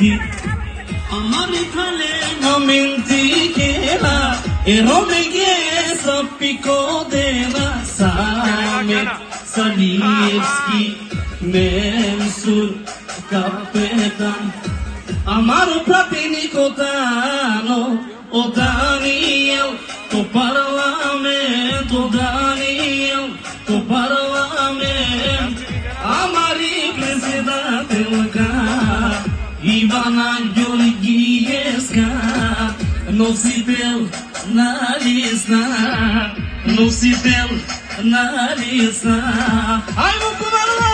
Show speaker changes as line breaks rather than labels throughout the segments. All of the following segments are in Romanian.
Роменгеевски. Amare talenamenti che la e Ромеге sa pico della Samet Salievski Mensur Kapetan Amaro Platinico Dano O Daniel to Parlamento Daniel to Parlamento Amari Presidente Ivana Georgievska Носител на листа, носител на листа. Аймо Комарово!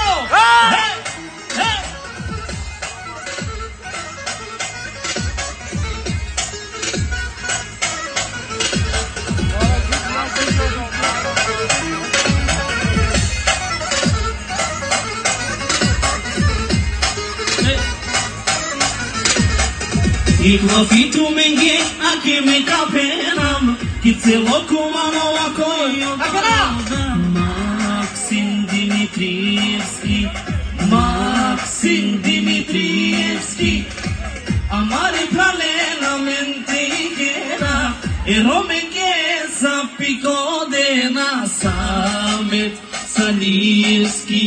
И главито менге, а ке ме капенам, ки цело кумано акойо Максим Димитриевски, Максим Димитриевски, Амаре праленаменте гера, e Ромеге sa pico de na Samet Salievski,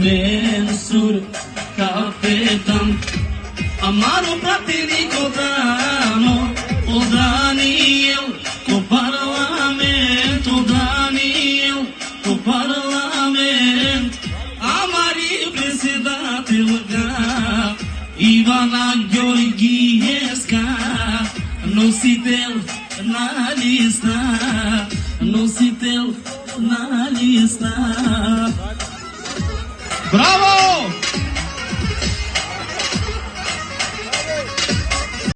Mensur Kapetan Amaro Platinico Dano, o Daniel, o Parlamento, Daniel, o Parlamento, Amari Presidente Lugar, Ivana Georgievska, Nositel na lista, Nositel na lista. Bravo!